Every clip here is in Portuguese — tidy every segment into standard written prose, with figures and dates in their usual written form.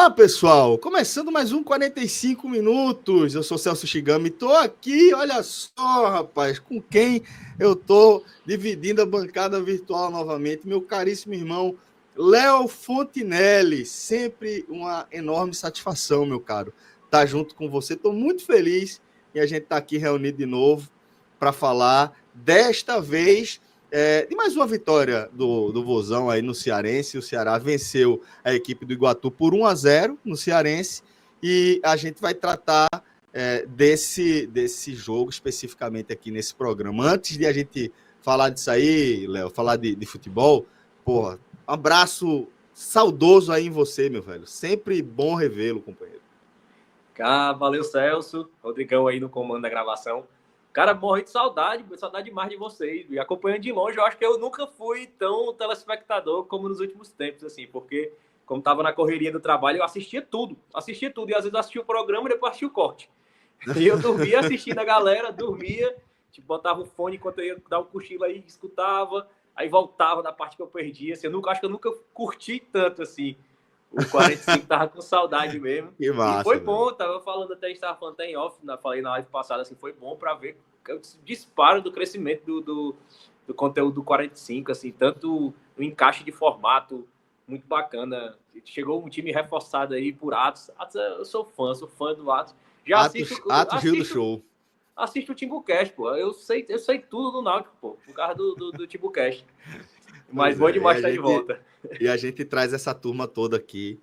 Olá, pessoal! Começando mais um 45 minutos. Eu sou Celso Shigami, estou aqui, olha só, rapaz, com quem eu estou dividindo a bancada virtual novamente, meu caríssimo irmão Léo Fontinelli. Sempre uma enorme satisfação, meu caro, estar junto com você. Estou muito feliz e a gente está aqui reunido de novo para falar, desta vez, de mais uma vitória do Vozão aí no Cearense. O Ceará venceu a equipe do Iguatu por 1-0 no Cearense, e a gente vai tratar desse jogo especificamente aqui nesse programa. Antes de a gente falar disso aí, Léo, falar de futebol, porra, um abraço saudoso aí em você, meu velho. Sempre bom revê-lo, companheiro. Valeu, Celso. Rodrigão aí no comando da gravação. Cara, morri de saudade demais de vocês. E acompanhando de longe, eu acho que eu nunca fui tão telespectador como nos últimos tempos, assim, porque, como tava na correria do trabalho, eu assistia tudo. E às vezes assistia o programa e depois assistia o corte. E eu dormia assistindo a galera, tipo, botava o fone enquanto eu ia dar um cochilo aí, escutava, aí voltava da parte que eu perdia. Assim, acho que eu nunca curti tanto, assim. O 45 tava com saudade mesmo. Que massa, e foi bom, tava falando até, a gente tava falando até em off, falei na live passada, assim, foi bom para ver o disparo do crescimento do conteúdo do 45, assim, tanto o encaixe de formato, muito bacana. Chegou um time reforçado aí por Atos. Atos, eu sou fã do Atos. Já Atos Rio do Show. Assisto o TimbuCast, pô. Eu sei tudo do Náutico, pô, por causa do TimbuCast. Mas bom demais estar de volta. E a gente traz essa turma toda aqui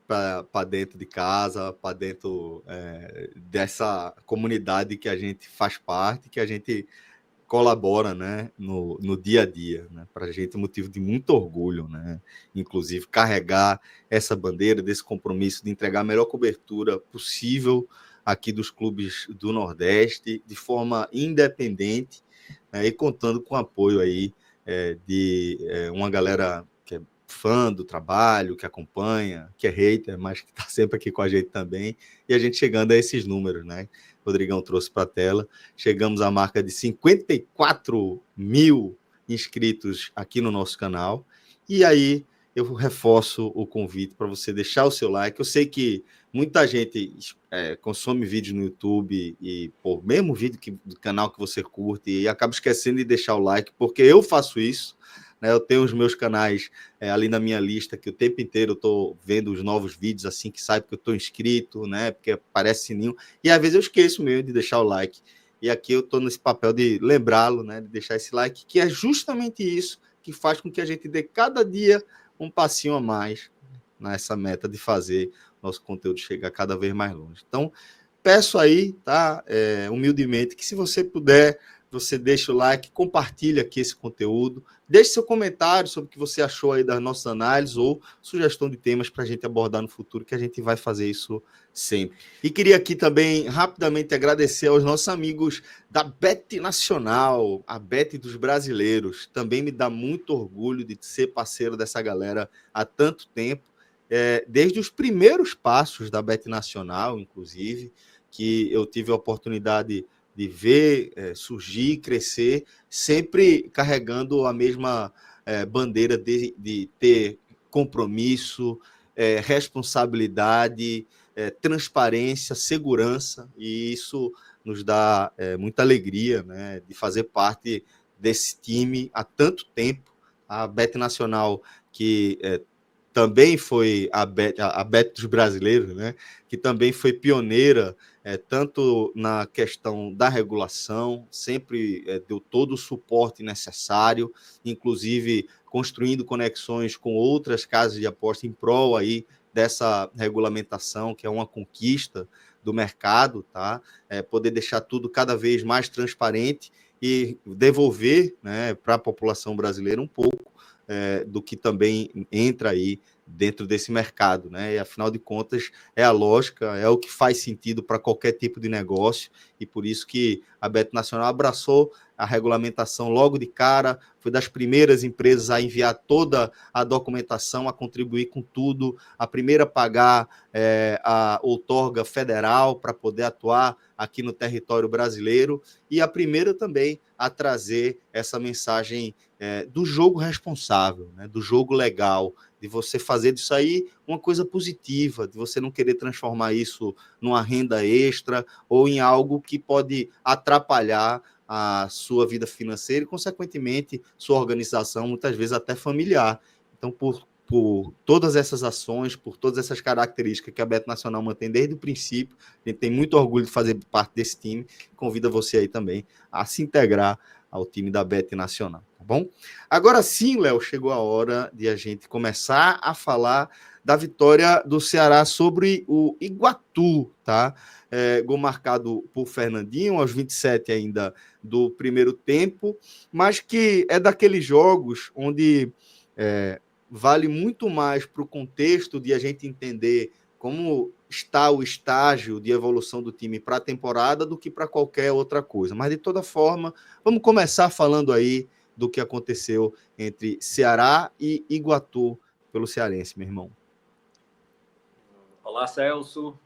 para dentro de casa, para dentro dessa comunidade que a gente faz parte, que a gente colabora, né, no dia a dia, né? Para a gente é motivo de muito orgulho, né? Inclusive carregar essa bandeira desse compromisso de entregar a melhor cobertura possível aqui dos clubes do Nordeste, de forma independente, né, e contando com o apoio aí de uma galera que é fã do trabalho, que acompanha, que é hater, mas que está sempre aqui com a gente também, e a gente chegando a esses números, né? O Rodrigão trouxe para a tela, chegamos à marca de 54 mil inscritos aqui no nosso canal, e aí eu reforço o convite para você deixar o seu like. Eu sei que muita gente consome vídeo no YouTube e, mesmo vídeo do canal que você curte, e acaba esquecendo de deixar o like, porque eu faço isso, né? Eu tenho os meus canais ali na minha lista, que o tempo inteiro eu estou vendo os novos vídeos assim que sai, porque eu estou inscrito, né? Porque aparece sininho, e às vezes eu esqueço mesmo de deixar o like. E aqui eu estou nesse papel de lembrá-lo, né? De deixar esse like, que é justamente isso que faz com que a gente dê cada dia um passinho a mais nessa meta de fazer nosso conteúdo chegar cada vez mais longe. Então, peço aí, tá? Humildemente, que se você puder, você deixa o like, compartilha aqui esse conteúdo, deixe seu comentário sobre o que você achou aí das nossas análises ou sugestão de temas para a gente abordar no futuro, que a gente vai fazer isso sempre. E queria aqui também, rapidamente, agradecer aos nossos amigos da Bet Nacional, a Bet dos brasileiros. Também me dá muito orgulho de ser parceiro dessa galera há tanto tempo, desde os primeiros passos da Bet Nacional, inclusive, que eu tive a oportunidade de ver surgir, crescer, sempre carregando a mesma bandeira de ter compromisso, responsabilidade, transparência, segurança, e isso nos dá muita alegria, né, de fazer parte desse time há tanto tempo. A Bet Nacional, que também foi a Bet dos brasileiros, né? Que também foi pioneira, tanto na questão da regulação, sempre deu todo o suporte necessário, inclusive construindo conexões com outras casas de aposta em prol aí dessa regulamentação, que é uma conquista do mercado, tá? Poder deixar tudo cada vez mais transparente e devolver, né, para a população brasileira um pouco do que também entra aí dentro desse mercado, né? E, afinal de contas, é a lógica, é o que faz sentido para qualquer tipo de negócio, e por isso que a Bet Nacional abraçou a regulamentação logo de cara, foi das primeiras empresas a enviar toda a documentação, a contribuir com tudo, a primeira a pagar a outorga federal para poder atuar aqui no território brasileiro, e a primeira também a trazer essa mensagem do jogo responsável, né, do jogo legal, de você fazer disso aí uma coisa positiva, de você não querer transformar isso numa renda extra ou em algo que pode atrapalhar a sua vida financeira e, consequentemente, sua organização, muitas vezes até familiar. Então, por todas essas ações, por todas essas características que a Bet Nacional mantém desde o princípio, a gente tem muito orgulho de fazer parte desse time, convida você aí também a se integrar ao time da Bet Nacional, tá bom? Agora sim, Léo, chegou a hora de a gente começar a falar da vitória do Ceará sobre o Iguatu, tá? Gol marcado por Fernandinho, aos 27 ainda do primeiro tempo, mas que é daqueles jogos onde vale muito mais para o contexto de a gente entender como está o estágio de evolução do time para a temporada do que para qualquer outra coisa. Mas, de toda forma, vamos começar falando aí do que aconteceu entre Ceará e Iguatu pelo cearense, meu irmão. Olá, Celso.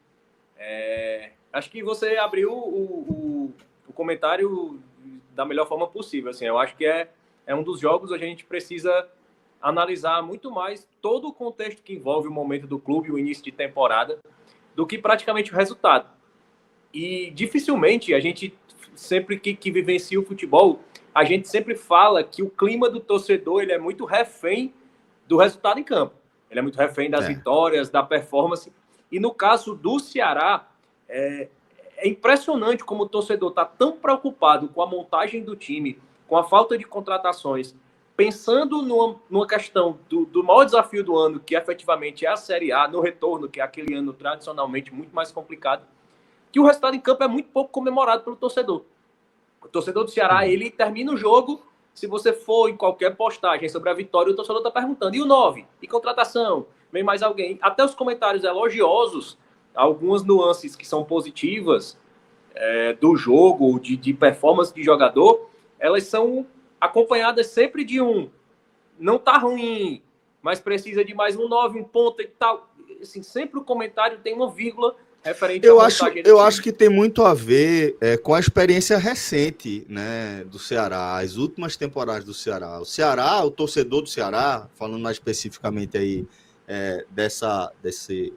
Acho que você abriu o comentário da melhor forma possível. Assim, eu acho que é um dos jogos onde a gente precisa analisar muito mais todo o contexto que envolve o momento do clube, o início de temporada, do que praticamente o resultado. E dificilmente a gente, sempre que vivencia o futebol, a gente sempre fala que o clima do torcedor ele é muito refém do resultado em campo. Ele é muito refém das vitórias, da performance. E no caso do Ceará, é impressionante como o torcedor está tão preocupado com a montagem do time, com a falta de contratações, pensando numa questão do maior desafio do ano, que efetivamente é a Série A, no retorno, que é aquele ano tradicionalmente muito mais complicado, que o resultado em campo é muito pouco comemorado pelo torcedor. O torcedor do Ceará, ele termina o jogo, se você for em qualquer postagem sobre a vitória, o torcedor está perguntando, e o 9? E contratação? Vem mais alguém? Até os comentários elogiosos, algumas nuances que são positivas do jogo, de performance de jogador, elas são acompanhadas sempre de não tá ruim, mas precisa de mais um 9, um ponta e tal. Assim, sempre o comentário tem uma vírgula referente à montagem do time. Eu acho que tem muito a ver com a experiência recente, né, do Ceará, as últimas temporadas do Ceará. O torcedor do Ceará, falando mais especificamente aí desse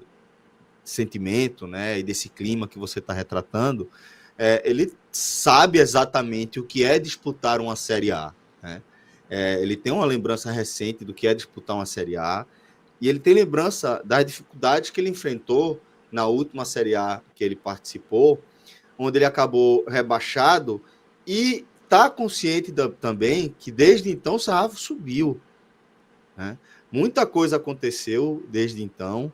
sentimento, né, e desse clima que você está retratando, ele sabe exatamente o que é disputar uma Série A, né? Ele tem uma lembrança recente do que é disputar uma Série A e ele tem lembrança das dificuldades que ele enfrentou na última Série A que ele participou, onde ele acabou rebaixado e está consciente também que desde então o Sarrafo subiu, né? Muita coisa aconteceu desde então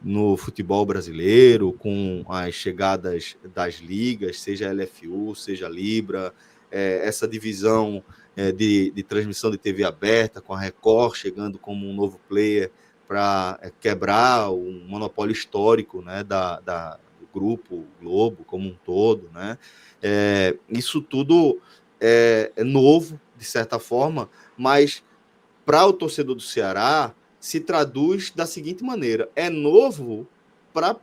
no futebol brasileiro, com as chegadas das ligas, seja LFU, seja Libra, essa divisão de transmissão de TV aberta, com a Record chegando como um novo player para quebrar o monopólio histórico, né, do grupo Globo como um todo, né? Isso tudo é novo, de certa forma, mas para o torcedor do Ceará se traduz da seguinte maneira: é novo para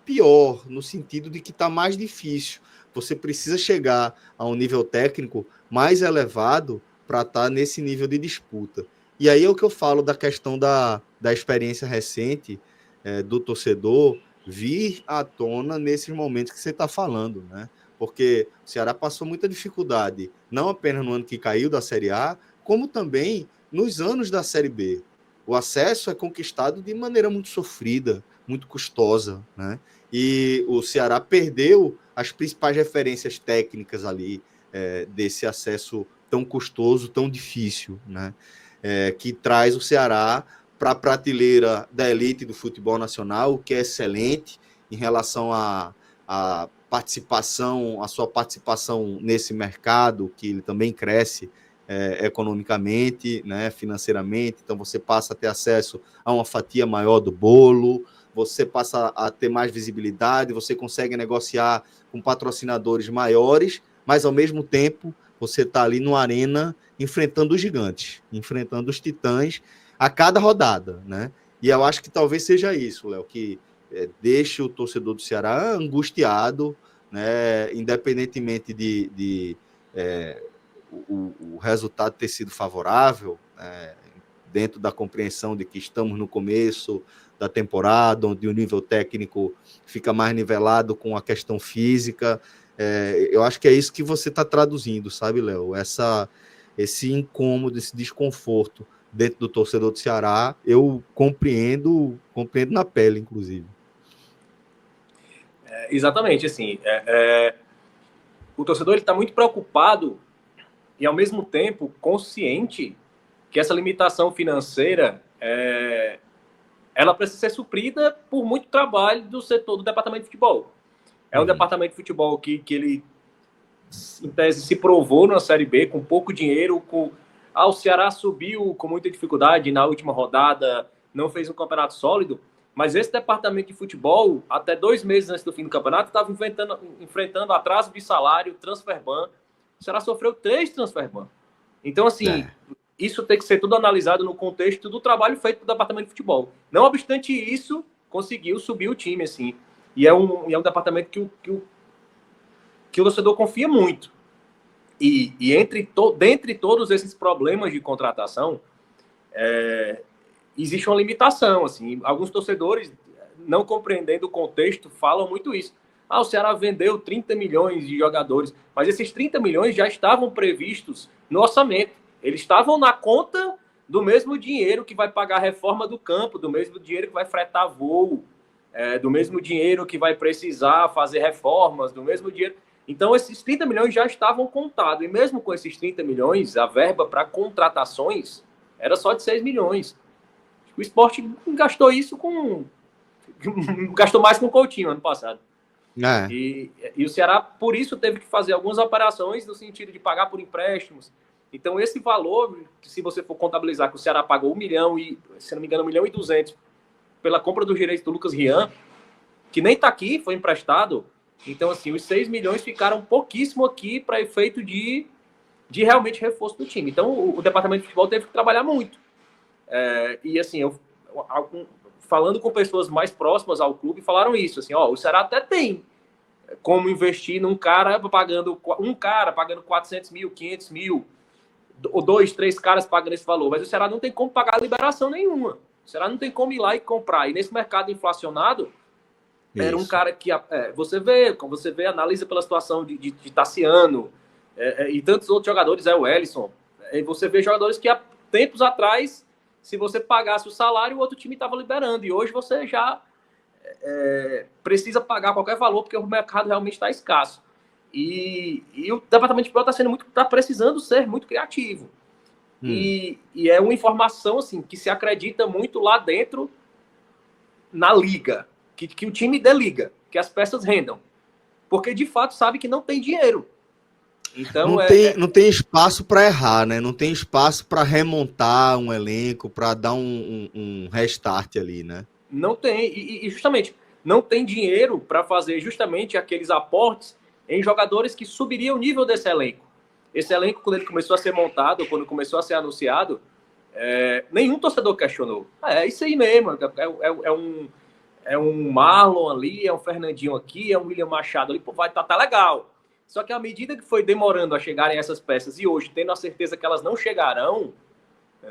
pior, no sentido de que está mais difícil. Você precisa chegar a um nível técnico mais elevado para estar nesse nível de disputa. E aí é o que eu falo da questão da experiência recente do torcedor vir à tona nesses momentos que você está falando, né? Porque o Ceará passou muita dificuldade, não apenas no ano que caiu da Série A, como também nos anos da Série B. O acesso é conquistado de maneira muito sofrida, muito custosa, né? E o Ceará perdeu as principais referências técnicas ali desse acesso tão custoso, tão difícil, né? Que traz o Ceará para a prateleira da elite do futebol nacional, o que é excelente em relação à participação, a sua participação nesse mercado, que ele também cresce economicamente, né, financeiramente. Então você passa a ter acesso a uma fatia maior do bolo, você passa a ter mais visibilidade, você consegue negociar com patrocinadores maiores, mas ao mesmo tempo você está ali numa arena enfrentando os gigantes, enfrentando os titãs a cada rodada, né? E eu acho que talvez seja isso, Léo, que deixe o torcedor do Ceará angustiado, né, independentemente o resultado ter sido favorável, dentro da compreensão de que estamos no começo da temporada, onde o nível técnico fica mais nivelado com a questão física. Eu acho que é isso que você está traduzindo, sabe, Léo? Esse incômodo, esse desconforto dentro do torcedor do Ceará, eu compreendo na pele, inclusive. Exatamente, assim, o torcedor está muito preocupado e, ao mesmo tempo, consciente que essa limitação financeira ela precisa ser suprida por muito trabalho do setor do departamento de futebol. É um departamento de futebol que ele, em tese, se provou na Série B com pouco dinheiro. O Ceará subiu com muita dificuldade na última rodada, não fez um campeonato sólido, mas esse departamento de futebol, até 2 meses antes do fim do campeonato, estava enfrentando atraso de salário, transfer ban. O Ceará sofreu 3 transfer ban. Então, assim, isso tem que ser tudo analisado no contexto do trabalho feito pelo departamento de futebol. Não obstante isso, conseguiu subir o time, assim. E é um departamento que o torcedor confia muito. E dentre todos esses problemas de contratação, existe uma limitação. Assim. Alguns torcedores, não compreendendo o contexto, falam muito isso. O Ceará vendeu 30 milhões de jogadores, mas esses 30 milhões já estavam previstos no orçamento. Eles estavam na conta do mesmo dinheiro que vai pagar a reforma do campo, do mesmo dinheiro que vai fretar voo, do mesmo dinheiro que vai precisar fazer reformas, do mesmo dinheiro. Então, esses 30 milhões já estavam contados. E mesmo com esses 30 milhões, a verba para contratações era só de 6 milhões. O Sport gastou isso gastou mais com o Coutinho ano passado. E o Ceará, por isso, teve que fazer algumas operações no sentido de pagar por empréstimos. Então, esse valor, se você for contabilizar que o Ceará pagou 1 milhão e, se não me engano, 1 milhão e 200 pela compra dos direitos do Lucas Rian, que nem está aqui, foi emprestado. Então, assim, os 6 milhões ficaram pouquíssimo aqui para efeito de realmente reforço do time. Então, o departamento de futebol teve que trabalhar muito. E, assim, falando com pessoas mais próximas ao clube, falaram isso, assim, o Ceará até tem como investir num cara pagando 400 mil, 500 mil, ou 2, 3 caras pagando esse valor, mas o Ceará não tem como pagar liberação nenhuma. O Ceará não tem como ir lá e comprar. E nesse mercado inflacionado, era um cara que você vê, analisa pela situação de Tassiano e tantos outros jogadores, o Ellison. E você vê jogadores que há tempos atrás, se você pagasse o salário, o outro time estava liberando. E hoje você já precisa pagar qualquer valor, porque o mercado realmente está escasso. E o departamento de futebol está precisando ser muito criativo. E é uma informação assim, que se acredita muito lá dentro na liga. Que o time dê liga, que as peças rendam. Porque, de fato, sabe que não tem dinheiro. Então, não tem espaço para errar, né? Não tem espaço para remontar um elenco, para dar um restart ali, né? Não tem. E justamente, não tem dinheiro para fazer justamente aqueles aportes em jogadores que subiriam o nível desse elenco. Esse elenco, quando ele começou a ser montado, quando começou a ser anunciado, nenhum torcedor questionou. É isso aí mesmo. É um Marlon ali, é um Fernandinho aqui, é um William Machado ali, vai tá legal. Só que à medida que foi demorando a chegarem essas peças e hoje, tendo a certeza que elas não chegarão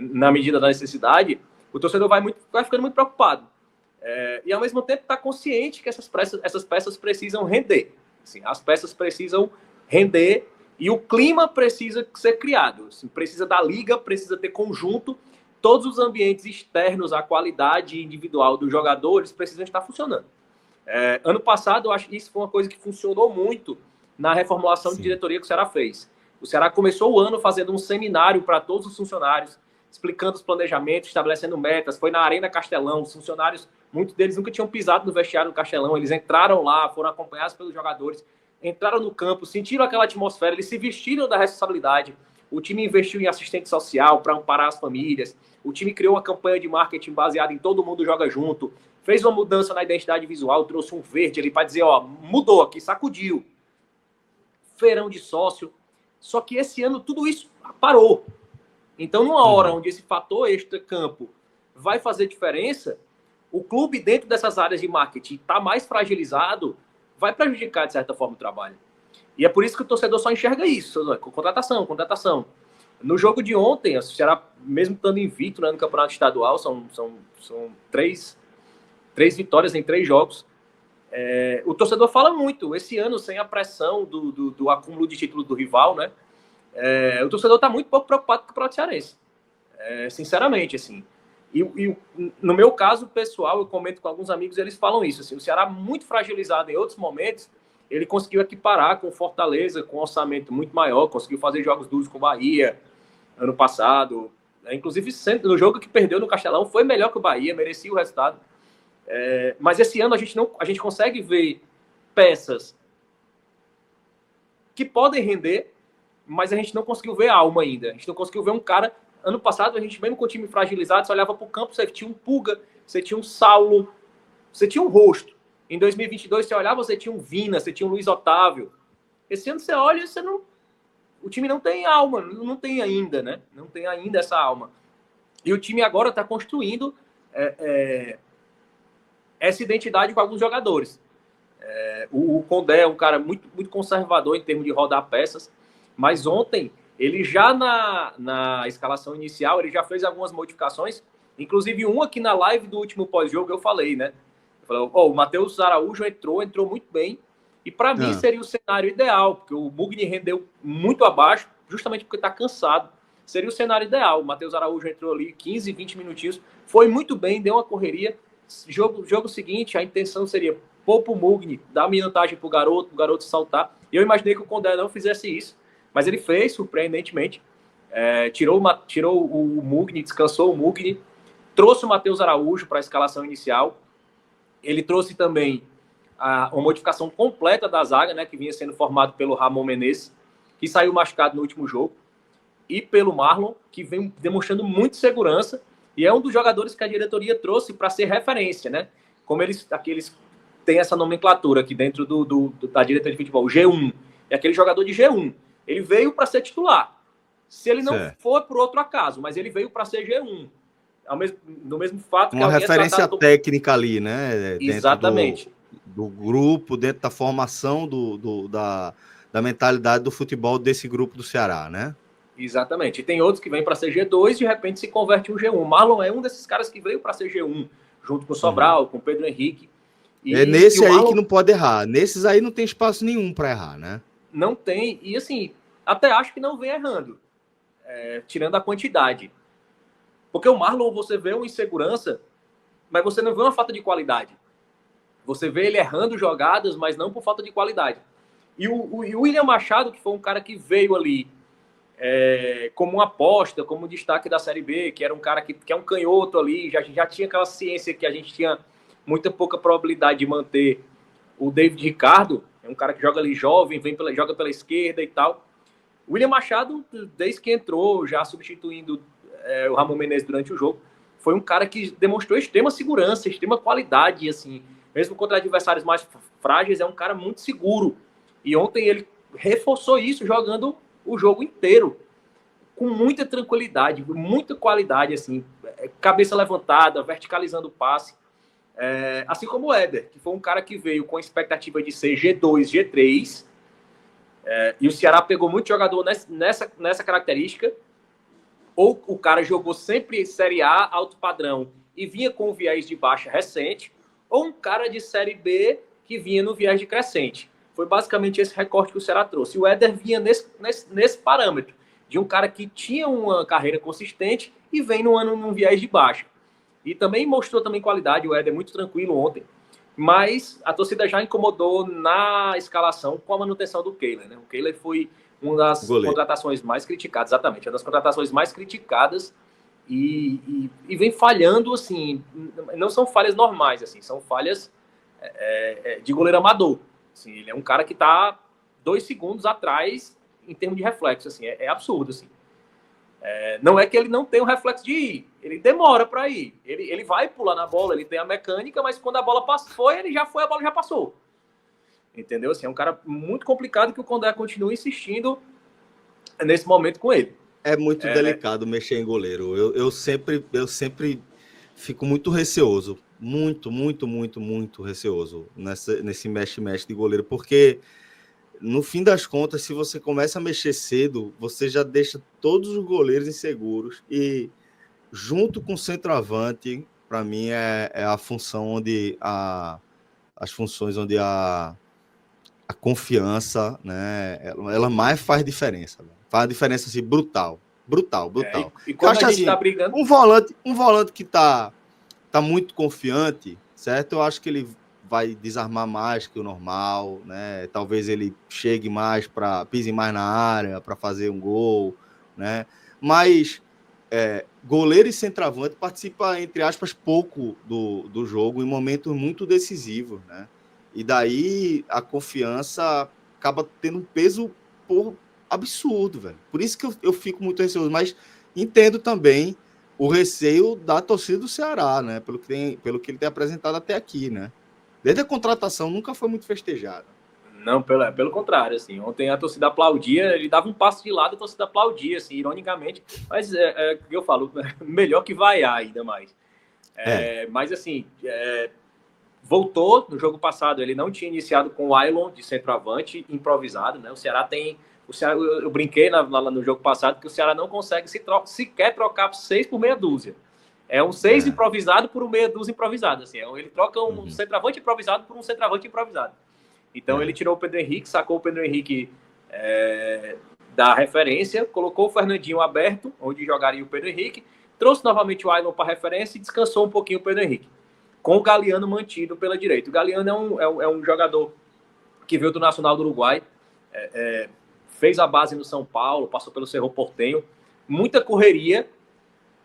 na medida da necessidade, o torcedor vai ficando muito preocupado. E ao mesmo tempo está consciente que essas peças precisam render. Assim, as peças precisam render e o clima precisa ser criado. Assim, precisa da liga, precisa ter conjunto. Todos os ambientes externos, a qualidade individual dos jogadores precisam estar funcionando. Ano passado, eu acho que isso foi uma coisa que funcionou muito na reformulação de diretoria que o Ceará fez. O Ceará começou o ano fazendo um seminário para todos os funcionários, explicando os planejamentos, estabelecendo metas. Foi na Arena Castelão, os funcionários, muitos deles nunca tinham pisado no vestiário do Castelão, eles entraram lá, foram acompanhados pelos jogadores, entraram no campo, sentiram aquela atmosfera, eles se vestiram da responsabilidade. O time investiu em assistente social para amparar as famílias. O time criou uma campanha de marketing baseada em todo mundo joga junto. Fez uma mudança na identidade visual, trouxe um verde ali para dizer, mudou aqui, sacudiu. Feirão de sócio. Só que esse ano tudo isso parou. Então, numa hora onde esse fator extra-campo vai fazer diferença, o clube dentro dessas áreas de marketing está mais fragilizado, vai prejudicar, de certa forma, o trabalho. E é por isso que o torcedor só enxerga isso. Contratação. No jogo de ontem, o Ceará, mesmo estando invicto, né, no campeonato estadual, são três vitórias em 3 jogos. O torcedor fala muito, esse ano, sem a pressão do acúmulo de títulos do rival, né? O torcedor está muito pouco preocupado com o Campeonato Cearense. Sinceramente, assim. E no meu caso pessoal, eu comento com alguns amigos, eles falam isso. Assim, o Ceará, muito fragilizado em outros momentos, ele conseguiu equiparar com Fortaleza, com um orçamento muito maior, conseguiu fazer jogos duros com o Bahia ano passado. Inclusive, no jogo que perdeu no Castelão, foi melhor que o Bahia, merecia o resultado. Mas esse ano a gente consegue ver peças que podem render, mas a gente não conseguiu ver alma ainda. A gente não conseguiu ver um cara. Ano passado, a gente, mesmo com o time fragilizado, você olhava para o campo, você tinha um Pulga, você tinha um Saulo, você tinha um Rosto. Em 2022, você olhava, você tinha um Vina, você tinha um Luiz Otávio. Esse ano você olha e você não. O time não tem alma, não tem ainda, né? Não tem ainda essa alma. E o time agora está construindo essa identidade com alguns jogadores. O Condé é um cara muito, muito conservador em termos de rodar peças, mas ontem ele já na escalação inicial ele já fez algumas modificações, inclusive uma que na live do último pós-jogo eu falei, né? Eu falei, o Matheus Araújo entrou muito bem, e para mim seria o cenário ideal, porque o Mugni rendeu muito abaixo, justamente porque está cansado. Seria o cenário ideal. O Matheus Araújo entrou ali 15, 20 minutinhos, foi muito bem, deu uma correria. Jogo seguinte, a intenção seria pôr pro Mugni, dar minutagem pro garoto saltar. Eu imaginei que o Condé não fizesse isso, mas ele fez, surpreendentemente. Tirou o Mugni, descansou o Mugni, trouxe o Matheus Araújo para a escalação inicial. Ele trouxe também uma modificação completa da zaga, né, que vinha sendo formado pelo Ramon Menezes, que saiu machucado no último jogo, e pelo Marlon, que vem demonstrando muita segurança, e é um dos jogadores que a diretoria trouxe para ser referência, né? Como eles têm essa nomenclatura aqui dentro da diretoria de futebol, G1, é aquele jogador de G1. Ele veio para ser titular. Se ele não for por outro acaso, mas ele veio para ser G1. No mesmo fato que uma referência técnica ali, né? Exatamente. Dentro do grupo, dentro da formação da mentalidade do futebol desse grupo do Ceará, né? Exatamente. E tem outros que vêm para ser G2 e de repente se converte em um G1. O Marlon é um desses caras que veio para ser G1, junto com o Sobral, com o Pedro Henrique. Nesse aí Marlon, que não pode errar. Nesses aí não tem espaço nenhum para errar, né? Não tem. E assim, até acho que não vem errando, tirando a quantidade. Porque o Marlon, você vê uma insegurança, mas você não vê uma falta de qualidade. Você vê ele errando jogadas, mas não por falta de qualidade. E o William Machado, que foi um cara que veio ali como uma aposta, como destaque da Série B, que era um cara que é um canhoto ali, já tinha aquela ciência que a gente tinha muita pouca probabilidade de manter. O David Ricardo é um cara que joga ali jovem, joga pela esquerda e tal. O William Machado, desde que entrou, já substituindo o Ramon Menezes durante o jogo, foi um cara que demonstrou extrema segurança, extrema qualidade, assim, mesmo contra adversários mais frágeis, é um cara muito seguro. E ontem ele reforçou isso jogando o jogo inteiro, com muita tranquilidade, muita qualidade, assim, cabeça levantada, verticalizando o passe. Assim como o Éder, que foi um cara que veio com a expectativa de ser G2, G3, e o Ceará pegou muito jogador nessa característica, ou o cara jogou sempre Série A, alto padrão, e vinha com o viés de baixa recente, ou um cara de Série B que vinha no viés de crescente. Foi basicamente esse recorte que o Ceará trouxe. E o Éder vinha nesse parâmetro, de um cara que tinha uma carreira consistente e vem num viés de baixa. E também mostrou também qualidade, o Éder muito tranquilo ontem, mas a torcida já incomodou na escalação com a manutenção do Kehler, né? O Kehler foi uma das contratações mais criticadas, exatamente, uma das contratações mais criticadas e vem falhando, assim, não são falhas normais, assim, são falhas de goleiro amador. Assim, ele é um cara que está 2 segundos atrás em termos de reflexo, assim, é absurdo, assim. Não é que ele não tem o reflexo de ir, ele demora para ir, ele vai pular na bola, ele tem a mecânica, mas quando a bola ele já foi, a bola já passou. Entendeu? Assim, é um cara muito complicado que o Condé continua insistindo nesse momento com ele. É muito delicado mexer em goleiro. Eu sempre fico muito receoso. Muito receoso nesse mexe-mexe de goleiro, porque no fim das contas, se você começa a mexer cedo, você já deixa todos os goleiros inseguros e junto com o centroavante, para mim é a função onde as funções onde a confiança, né, ela mais faz diferença, né? Faz diferença assim brutal. E quando a gente assim, tá brigando, um volante que tá muito confiante, certo? Eu acho que ele vai desarmar mais que o normal, né? Talvez ele chegue mais pise mais na área para fazer um gol, né? Mas goleiro e centroavante participa, entre aspas, pouco do jogo em momentos muito decisivos, né? E daí a confiança acaba tendo um peso absurdo, velho. Por isso que eu fico muito receoso, mas entendo também o receio da torcida do Ceará, né? Pelo que ele tem apresentado até aqui, né? Desde a contratação nunca foi muito festejado. Não, pelo contrário, assim, ontem a torcida aplaudia, ele dava um passo de lado, a torcida aplaudia, assim, ironicamente, mas eu falo, melhor que vaiar ainda mais. Mas, assim, voltou no jogo passado, ele não tinha iniciado com o Ailon de centroavante improvisado, né? O Ceará, eu brinquei no jogo passado que o Ceará não consegue sequer trocar 6 por meia dúzia. É um 6 improvisado por um meia dúzia improvisado, assim. Ele troca um centroavante improvisado por um centroavante improvisado. Então ele tirou o Pedro Henrique, sacou o Pedro Henrique da referência, colocou o Fernandinho aberto, onde jogaria o Pedro Henrique, trouxe novamente o Ailon para referência e descansou um pouquinho o Pedro Henrique, com o Galeano mantido pela direita. O Galeano é um jogador que veio do Nacional do Uruguai, fez a base no São Paulo, passou pelo Cerro Porteño, muita correria.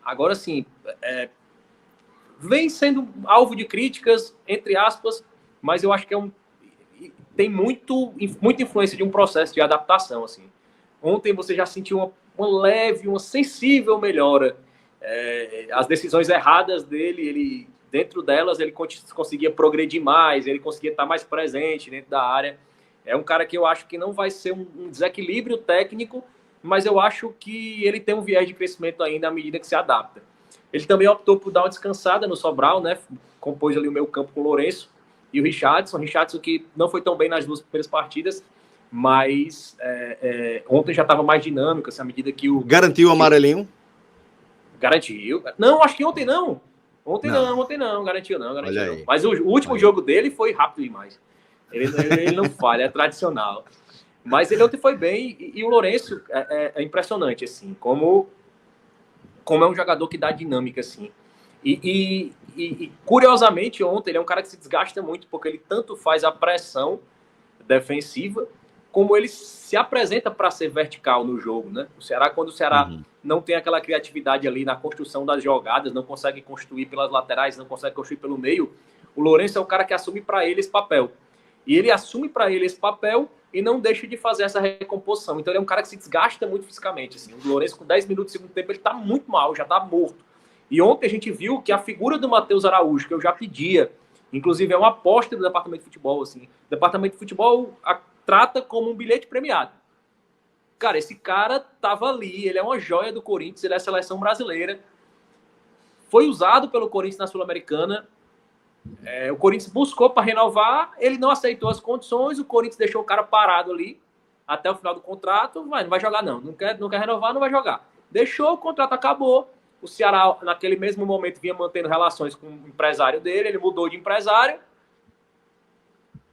Agora sim, vem sendo alvo de críticas, entre aspas, mas eu acho que tem muita influência de um processo de adaptação. Assim. Ontem você já sentiu uma leve, uma sensível melhora. As decisões erradas dele, dentro delas, ele conseguia progredir mais, ele conseguia estar mais presente dentro da área. É um cara que eu acho que não vai ser um desequilíbrio técnico, mas eu acho que ele tem um viés de crescimento ainda à medida que se adapta. Ele também optou por dar uma descansada no Sobral, né? Compôs ali o meio campo com o Lourenço e o Richarlison que não foi tão bem nas 2 primeiras partidas, mas ontem já estava mais dinâmico, assim, à medida que o... Garantiu o amarelinho? Garantiu. Não, acho que ontem não. Ontem não, garantiu não. Mas o último jogo dele foi rápido demais. Ele não falha, é tradicional. Mas ele ontem foi bem, e o Lourenço é impressionante, assim, como é um jogador que dá dinâmica, assim. E curiosamente, ontem ele é um cara que se desgasta muito, porque ele tanto faz a pressão defensiva, como ele se apresenta para ser vertical no jogo, né? Quando o Ceará não tem aquela criatividade ali na construção das jogadas, não consegue construir pelas laterais, não consegue construir pelo meio, o Lourenço é o cara que assume para ele esse papel. E ele assume para ele esse papel e não deixa de fazer essa recomposição. Então ele é um cara que se desgasta muito fisicamente. Assim. O Lourenço, com 10 minutos do segundo tempo, ele está muito mal, já está morto. E ontem a gente viu que a figura do Matheus Araújo, que eu já pedia, inclusive é uma aposta do Departamento de Futebol, assim. O Departamento de Futebol trata como um bilhete premiado. Cara, esse cara estava ali, ele é uma joia do Corinthians, ele é a seleção brasileira. Foi usado pelo Corinthians na Sul-Americana. O Corinthians buscou para renovar, ele não aceitou as condições, o Corinthians deixou o cara parado ali até o final do contrato, mas não vai jogar não quer renovar, não vai jogar. Deixou, o contrato acabou, o Ceará naquele mesmo momento vinha mantendo relações com o empresário dele, ele mudou de empresário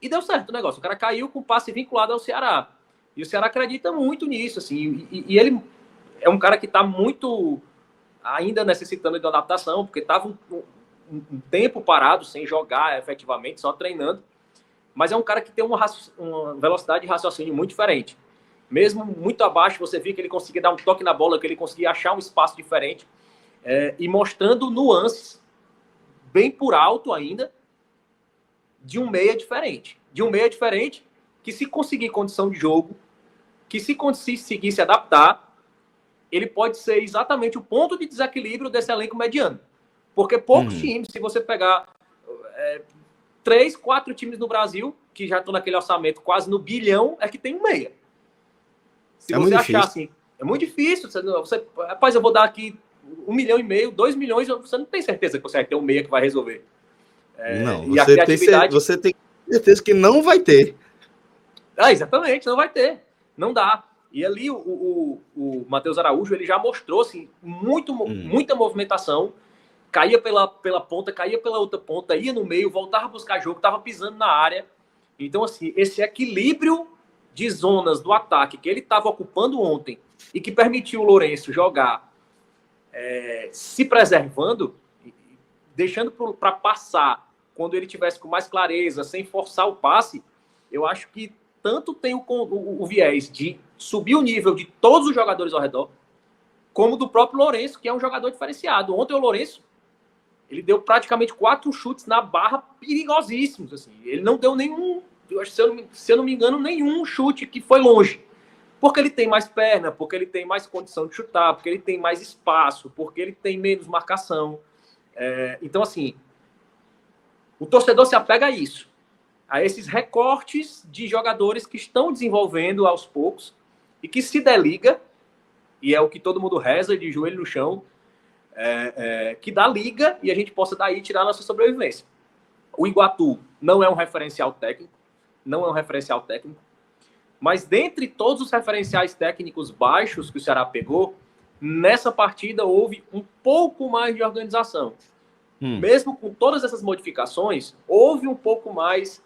e deu certo o negócio, o cara caiu com o passe vinculado ao Ceará, e o Ceará acredita muito nisso, assim, e ele é um cara que está muito ainda necessitando de adaptação, porque estava um tempo parado, sem jogar efetivamente, só treinando. Mas é um cara que tem uma velocidade de raciocínio muito diferente. Mesmo muito abaixo, você viu que ele conseguia dar um toque na bola, que ele conseguia achar um espaço diferente, e mostrando nuances, bem por alto ainda, de um meia diferente. De um meia diferente que, se conseguir condição de jogo, que se conseguir se adaptar, ele pode ser exatamente o ponto de desequilíbrio desse elenco mediano. Porque poucos times, se você pegar 3, 4 times no Brasil, que já estão naquele orçamento quase no bilhão, é que tem um meia. Se você achar assim, é muito difícil. Rapaz, eu vou dar aqui 1,5 milhão, 2 milhões, você não tem certeza que você vai ter um meia que vai resolver. Não, você tem certeza que não vai ter. Exatamente, não vai ter. Não dá. E ali o Matheus Araújo, ele já mostrou assim, muita movimentação, caía pela ponta, caía pela outra ponta, ia no meio, voltava a buscar jogo, estava pisando na área. Então, assim, esse equilíbrio de zonas do ataque que ele estava ocupando ontem e que permitiu o Lourenço jogar se preservando, deixando para passar quando ele tivesse com mais clareza, sem forçar o passe, eu acho que tanto tem o viés de subir o nível de todos os jogadores ao redor, como do próprio Lourenço, que é um jogador diferenciado. Ontem o Lourenço, ele deu praticamente 4 chutes na barra perigosíssimos. Assim. Ele não deu nenhum, se eu não me engano, nenhum chute que foi longe. Porque ele tem mais perna, porque ele tem mais condição de chutar, porque ele tem mais espaço, porque ele tem menos marcação. Então, assim, o torcedor se apega a isso, a esses recortes de jogadores que estão desenvolvendo aos poucos e que se deliga, e é o que todo mundo reza de joelho no chão, que dá liga e a gente possa daí tirar a nossa sobrevivência. O Iguatu não é um referencial técnico, mas dentre todos os referenciais técnicos baixos que o Ceará pegou, nessa partida houve um pouco mais de organização. Mesmo com todas essas modificações, houve um pouco mais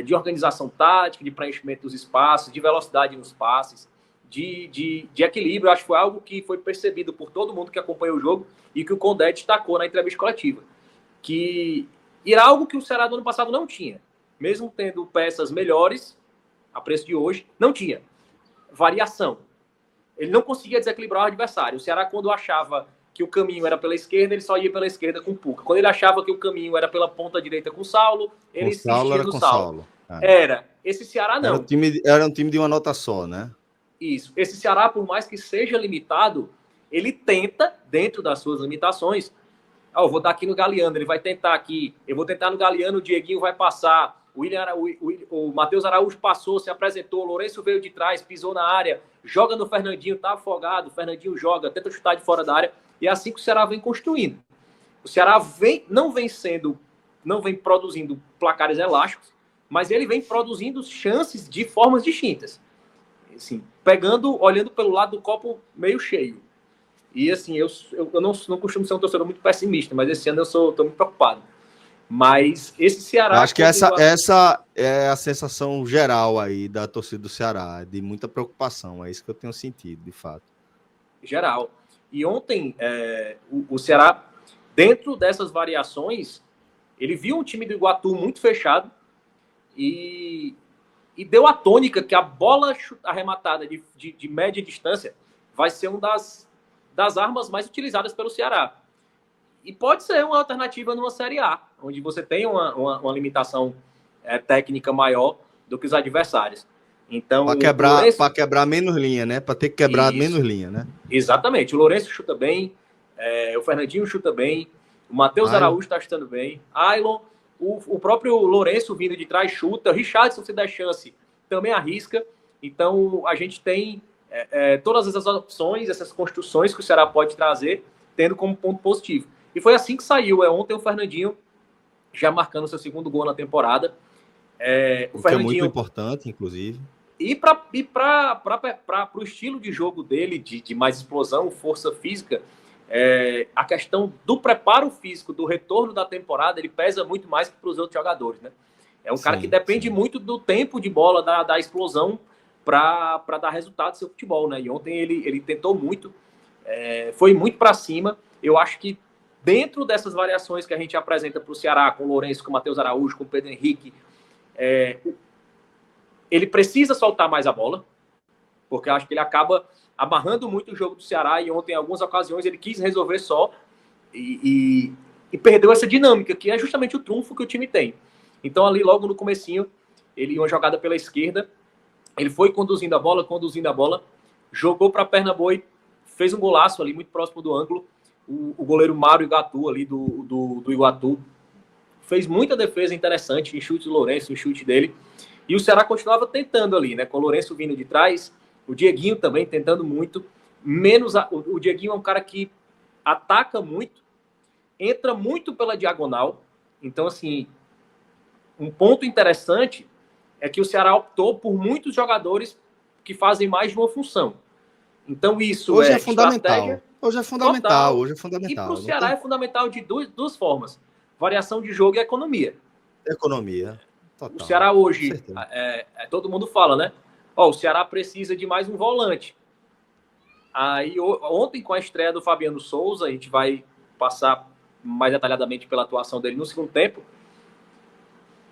de organização tática, de preenchimento dos espaços, de velocidade nos passes, de equilíbrio. Eu acho que foi algo que foi percebido por todo mundo que acompanhou o jogo e que o Condé destacou na entrevista coletiva. Que era algo que o Ceará do ano passado não tinha. Mesmo tendo peças melhores, a preço de hoje, não tinha. Variação. Ele não conseguia desequilibrar o adversário. O Ceará, quando achava que o caminho era pela esquerda, ele só ia pela esquerda com o Puka. Quando ele achava que o caminho era pela ponta direita com o Saulo, ele insistia no Saulo. Era. Esse Ceará não. Era um time de uma nota só, né? Isso. Esse Ceará, por mais que seja limitado, ele tenta, dentro das suas limitações, eu vou dar aqui no Galeano, ele vai tentar aqui, eu vou tentar no Galeano, o Dieguinho vai passar, o Matheus Araújo passou, se apresentou, o Lourenço veio de trás, pisou na área, joga no Fernandinho, tá afogado, o Fernandinho joga, tenta chutar de fora da área, e é assim que o Ceará vem construindo. O Ceará não vem produzindo placares elásticos, mas ele vem produzindo chances de formas distintas. Assim, olhando pelo lado do copo meio cheio. E assim, eu não costumo ser um torcedor muito pessimista, mas esse ano eu estou muito preocupado. Mas esse Ceará... Acho que essa é a sensação geral aí da torcida do Ceará, de muita preocupação. É isso que eu tenho sentido, de fato. Geral. E ontem, o Ceará, dentro dessas variações, ele viu um time do Iguatu muito fechado e deu a tônica que a bola arrematada de média distância vai ser uma das armas mais utilizadas pelo Ceará. E pode ser uma alternativa numa Série A, onde você tem uma limitação técnica maior do que os adversários. Então, para quebrar menos linha, né? Para ter que quebrar menos linha, né? Exatamente. O Lourenço chuta bem, o Fernandinho chuta bem, o Matheus Araújo está chutando bem, Ailon, o próprio Lourenço vindo de trás chuta, o Richardson, se der chance, também arrisca. Então, a gente tem todas essas opções, essas construções que o Ceará pode trazer, tendo como ponto positivo. E foi assim que saiu. Ontem o Fernandinho já marcando seu segundo gol na temporada. O que é muito importante, inclusive. E para o estilo de jogo dele, de mais explosão, força física, a questão do preparo físico, do retorno da temporada, ele pesa muito mais que para os outros jogadores, né? É um cara que depende muito do tempo de bola, da explosão, para dar resultado no seu futebol, né? E ontem ele tentou muito, foi muito para cima. Eu acho que dentro dessas variações que a gente apresenta para o Ceará, com o Lourenço, com o Matheus Araújo, com o Pedro Henrique, ele precisa soltar mais a bola, porque eu acho que ele acaba amarrando muito o jogo do Ceará, e ontem, em algumas ocasiões, ele quis resolver só e perdeu essa dinâmica, que é justamente o trunfo que o time tem. Então, ali, logo no comecinho, ele uma jogada pela esquerda, ele foi conduzindo a bola, jogou para a perna boi, fez um golaço ali, muito próximo do ângulo. O goleiro Mário Iguatu, ali do Iguatu, fez muita defesa interessante, em chute do Lourenço, em chute dele. E o Ceará continuava tentando ali, né? Com o Lourenço vindo de trás, o Dieguinho também tentando muito. O Dieguinho é um cara que ataca muito, entra muito pela diagonal. Então, assim, um ponto interessante é que o Ceará optou por muitos jogadores que fazem mais de uma função. Então, isso hoje é é fundamental. estratégia Hoje é fundamental. total. Hoje é E fundamental. para o Ceará é fundamental de duas formas. Variação de jogo e economia. Economia. Total. O Ceará hoje, todo mundo fala, né? O Ceará precisa de mais um volante. Aí, ontem, com a estreia do Fabiano Souza, a gente vai passar mais detalhadamente pela atuação dele no segundo tempo.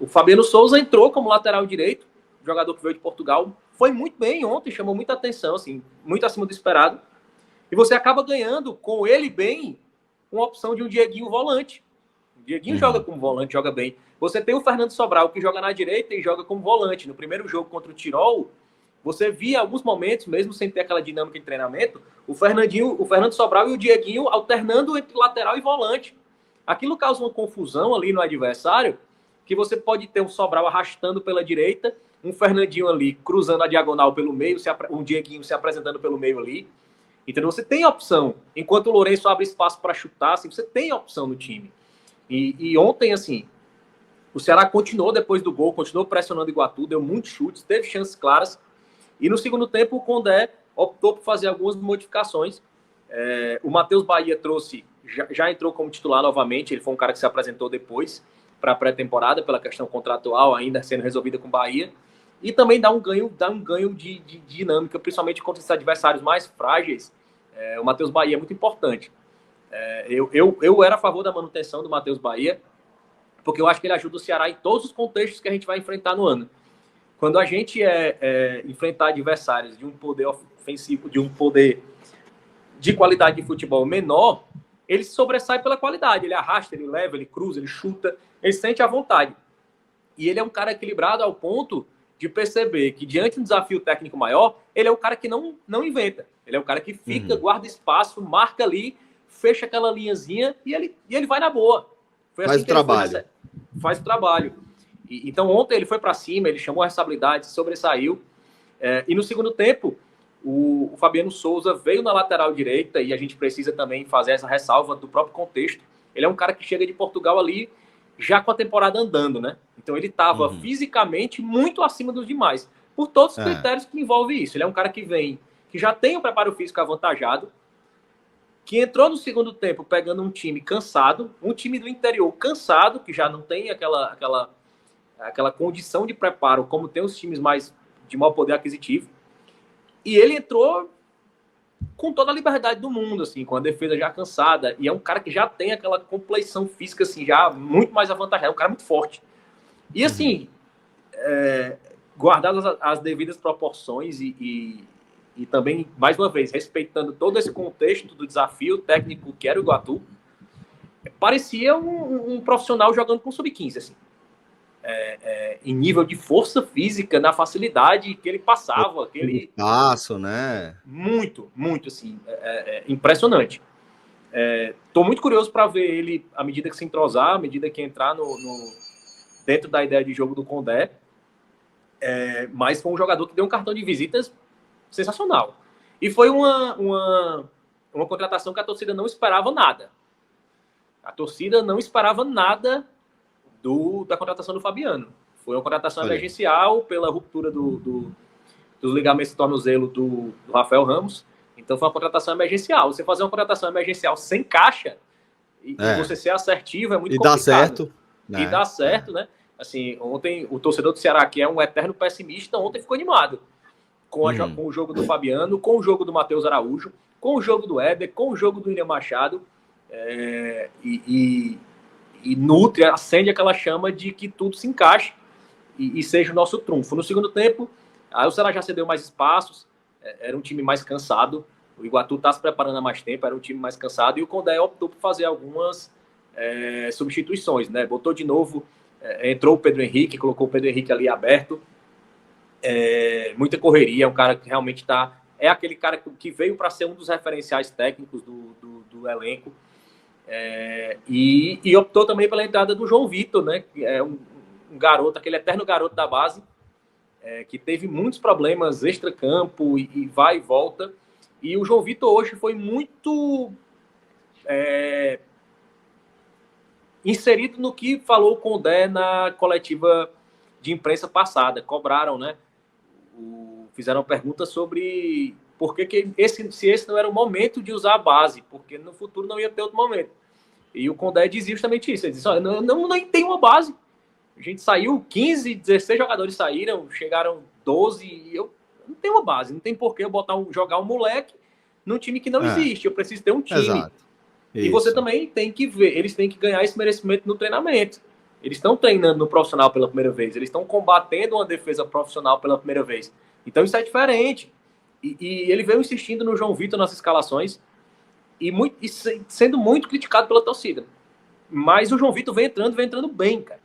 O Fabiano Souza entrou como lateral direito, jogador que veio de Portugal. Foi muito bem ontem, chamou muita atenção, assim, muito acima do esperado. E você acaba ganhando, com ele bem, uma opção de um Dieguinho volante. O Dieguinho joga como volante, joga bem. Você tem o Fernando Sobral, que joga na direita e joga como volante. No primeiro jogo contra o Tirol, você via em alguns momentos, mesmo sem ter aquela dinâmica de treinamento, o Fernando Sobral e o Dieguinho alternando entre lateral e volante. Aquilo causa uma confusão ali no adversário, que você pode ter um Sobral arrastando pela direita, um Fernandinho ali cruzando a diagonal pelo meio, um Dieguinho se apresentando pelo meio ali. Entendeu? Você tem opção. Enquanto o Lourenço abre espaço para chutar, assim, você tem opção no time. E ontem, assim, o Ceará continuou depois do gol, continuou pressionando o Iguatu, deu muitos chutes, teve chances claras. E no segundo tempo, o Condé optou por fazer algumas modificações. O Matheus Bahia já entrou como titular novamente, ele foi um cara que se apresentou depois para a pré-temporada, pela questão contratual ainda sendo resolvida com o Bahia. E também dá um ganho de dinâmica, principalmente contra esses adversários mais frágeis. O Matheus Bahia é muito importante. Eu era a favor da manutenção do Matheus Bahia, porque eu acho que ele ajuda o Ceará em todos os contextos que a gente vai enfrentar no ano. Quando a gente enfrentar adversários de um poder ofensivo, de um poder de qualidade de futebol menor, ele se sobressai pela qualidade. Ele arrasta, ele leva, ele cruza, ele chuta, ele sente à vontade. E ele é um cara equilibrado ao ponto de perceber que, diante de um desafio técnico maior, ele é o cara que não inventa. Ele é o cara que fica, guarda espaço, marca ali, fecha aquela linhazinha e ele vai na boa. Foi assim faz o trabalho. Faz o trabalho. Então, ontem ele foi para cima, ele chamou a responsabilidade, sobressaiu. E no segundo tempo, o Fabiano Souza veio na lateral direita, e a gente precisa também fazer essa ressalva do próprio contexto. Ele é um cara que chega de Portugal ali já com a temporada andando, né? Então ele estava fisicamente muito acima dos demais, por todos os critérios que envolvem isso. Ele é um cara que já tem um preparo físico avantajado, que entrou no segundo tempo pegando um time cansado, um time do interior cansado, que já não tem aquela condição de preparo como tem os times mais de maior poder aquisitivo. E ele entrou com toda a liberdade do mundo, assim, com a defesa já cansada. E é um cara que já tem aquela compleição física, assim, já muito mais avantajada. É um cara muito forte. E, assim, guardadas as devidas proporções e também, mais uma vez, respeitando todo esse contexto do desafio técnico que era o Iguatu, parecia um profissional jogando com sub-15, assim. Em nível de força física, na facilidade que ele passava, que ele... Passo, né? Muito, muito, assim, impressionante. Tô muito curioso para ver ele, à medida que se entrosar, à medida que entrar dentro da ideia de jogo do Condé, mas foi um jogador que deu um cartão de visitas sensacional. E foi uma contratação que a torcida não esperava nada. A torcida não esperava nada da contratação do Fabiano. Foi uma contratação emergencial pela ruptura dos ligamentos de tornozelo do Rafael Ramos. Então foi uma contratação emergencial. Você fazer uma contratação emergencial sem caixa e você ser assertivo é muito complicado. Dá certo. E dá certo, né? Assim, ontem o torcedor do Ceará, que é um eterno pessimista, ontem ficou animado com o jogo do Fabiano, com o jogo do Matheus Araújo, com o jogo do Éder, com o jogo do William Machado. E nutre, acende aquela chama de que tudo se encaixe e seja o nosso trunfo. No segundo tempo, aí o Ceará já cedeu mais espaços, era um time mais cansado, o Iguatu está se preparando há mais tempo, era um time mais cansado, e o Condé optou por fazer algumas substituições, né? Botou de novo, entrou o Pedro Henrique, colocou o Pedro Henrique ali aberto, muita correria, é um cara que realmente é aquele cara que veio para ser um dos referenciais técnicos do elenco. E optou também pela entrada do João Vitor, né? Que é um garoto, aquele eterno garoto da base, que teve muitos problemas extra-campo e vai e volta. E o João Vitor hoje foi muito inserido no que falou o Condé na coletiva de imprensa passada, cobraram, né? Fizeram pergunta sobre por que se esse não era o momento de usar a base, porque no futuro não ia ter outro momento. E o Condé dizia justamente isso. Ele disse, olha, não tem uma base. A gente saiu, 15, 16 jogadores saíram, chegaram 12, e eu não tenho uma base. Não tem por que eu jogar um moleque num time que não existe. Eu preciso ter um time. Exato. E você também tem que ver, eles têm que ganhar esse merecimento no treinamento. Eles estão treinando no profissional pela primeira vez, eles estão combatendo uma defesa profissional pela primeira vez. Então isso é diferente. E ele veio insistindo no João Vitor nas escalações e sendo muito criticado pela torcida. Mas o João Vitor vem entrando bem, cara.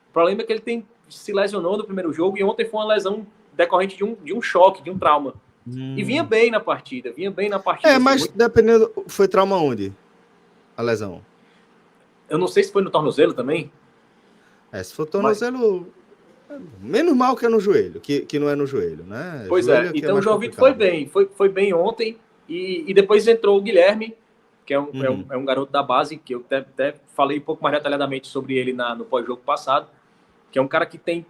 O problema é que ele se lesionou no primeiro jogo e ontem foi uma lesão decorrente de um choque, de um trauma. E vinha bem na partida. Mas assim, dependendo, foi trauma onde? A lesão? Eu não sei se foi no tornozelo também. Se for tornozelo, menos mal que é no joelho, que não é no joelho, né? Pois joelho então o João Vitor foi bem ontem, e depois entrou o Guilherme, que é um garoto da base, que eu até falei um pouco mais detalhadamente sobre ele no pós-jogo passado, que é um cara que tem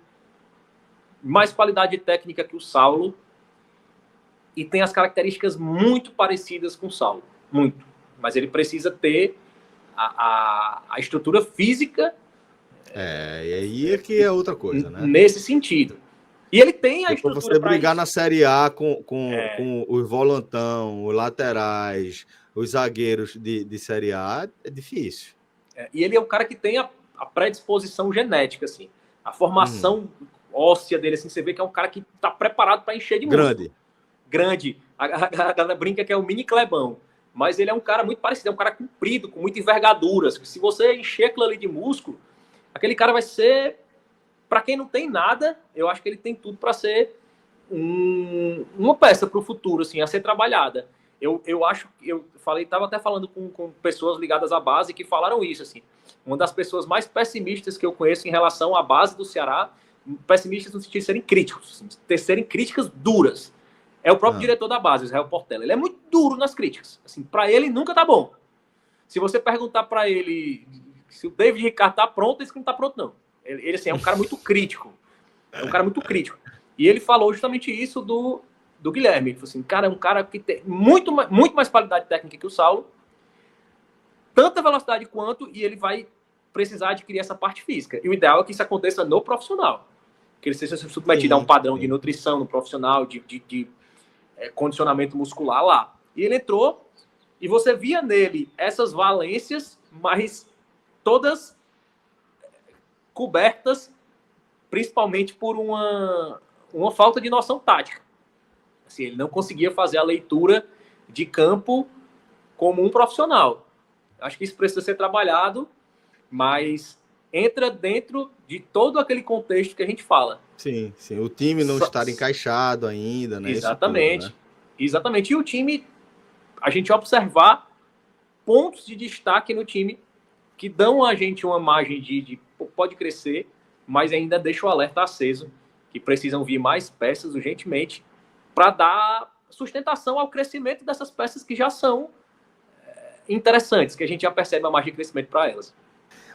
mais qualidade técnica que o Saulo, e tem as características muito parecidas com o Saulo, muito. Mas ele precisa ter a estrutura física. E aí é que é outra coisa, né? Nesse sentido. E ele tem a estrutura para você brigar na Série A com os volantão, os laterais, os zagueiros de Série A, é difícil. E ele é um cara que tem a predisposição genética, assim. A formação óssea dele, assim, você vê que é um cara que está preparado para encher de músculo. Grande. A galera brinca que é o mini Clebão. Mas ele é um cara muito parecido, é um cara comprido, com muita envergadura. Se você encher aquilo ali de músculo, aquele cara vai ser, para quem não tem nada, eu acho que ele tem tudo para ser uma peça para o futuro, assim, a ser trabalhada. Eu acho que estava até falando com pessoas ligadas à base que falaram isso, assim. Uma das pessoas mais pessimistas que eu conheço em relação à base do Ceará, pessimistas no sentido de serem críticos, assim, tecerem críticas duras. É o próprio diretor da base, Israel Portela. Ele é muito duro nas críticas. Assim, para ele nunca tá bom. Se você perguntar para ele se o David Ricardo tá pronto, ele não tá pronto, não. Ele assim, é um cara muito crítico. E ele falou justamente isso do Guilherme. Ele falou assim, cara, é um cara que tem muito mais qualidade técnica que o Saulo, tanta velocidade quanto, e ele vai precisar adquirir essa parte física. E o ideal é que isso aconteça no profissional. Que ele seja submetido a um padrão de nutrição no profissional, de condicionamento muscular lá. E ele entrou, e você via nele essas valências, mas todas cobertas principalmente por uma falta de noção tática. Assim, ele não conseguia fazer a leitura de campo como um profissional. Acho que isso precisa ser trabalhado, mas entra dentro de todo aquele contexto que a gente fala. Sim. O time não estar encaixado ainda, né? Exatamente. Tudo, né? Exatamente. E o time, a gente observar pontos de destaque no time que dão a gente uma margem de pode crescer, mas ainda deixa o alerta aceso, que precisam vir mais peças urgentemente para dar sustentação ao crescimento dessas peças que já são interessantes, que a gente já percebe a margem de crescimento para elas.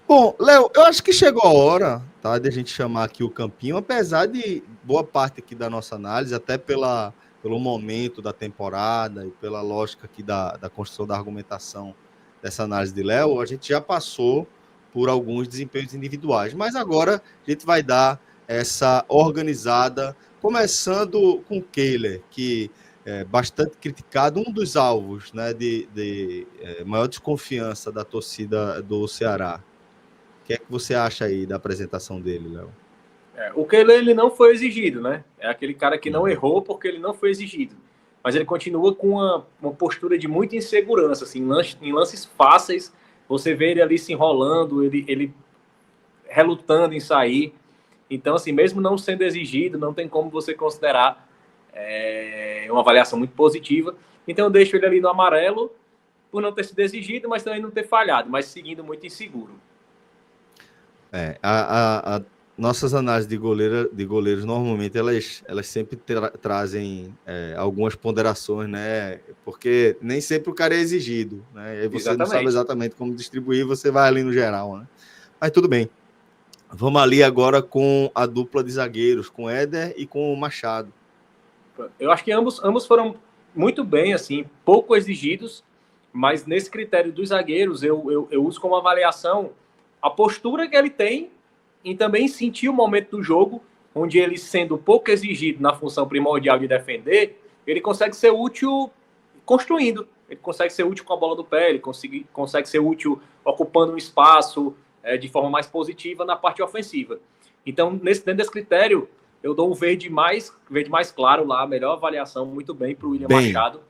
Bom, Léo, eu acho que chegou a hora, tá, de a gente chamar aqui o Campinho, apesar de boa parte aqui da nossa análise, até pelo momento da temporada e pela lógica aqui da construção da argumentação dessa análise de Léo, a gente já passou por alguns desempenhos individuais, mas agora a gente vai dar essa organizada, começando com o Kehler, que é bastante criticado, um dos alvos, né, de maior desconfiança da torcida do Ceará. O que é que você acha aí da apresentação dele, Léo? O Kehler, ele não foi exigido, né? É aquele cara que não errou porque ele não foi exigido. Mas ele continua com uma postura de muita insegurança, assim, em lances fáceis, você vê ele ali se enrolando, ele relutando em sair. Então, assim, mesmo não sendo exigido, não tem como você considerar uma avaliação muito positiva. Então, eu deixo ele ali no amarelo, por não ter sido exigido, mas também não ter falhado, mas seguindo muito inseguro. Nossas análises de goleiros, normalmente, elas sempre trazem algumas ponderações, né? Porque nem sempre o cara é exigido, né? E aí você não sabe exatamente como distribuir, você vai ali no geral, né? Mas tudo bem. Vamos ali agora com a dupla de zagueiros, com Éder e com o Machado. Eu acho que ambos foram muito bem, assim, pouco exigidos, mas nesse critério dos zagueiros, eu uso como avaliação a postura que ele tem e também sentir o momento do jogo, onde ele, sendo pouco exigido na função primordial de defender, ele consegue ser útil construindo. Ele consegue ser útil com a bola do pé, ele consegue ser útil ocupando um espaço de forma mais positiva na parte ofensiva. Então, dentro desse critério, eu dou um verde mais claro lá, a melhor avaliação, muito bem para o William Machado.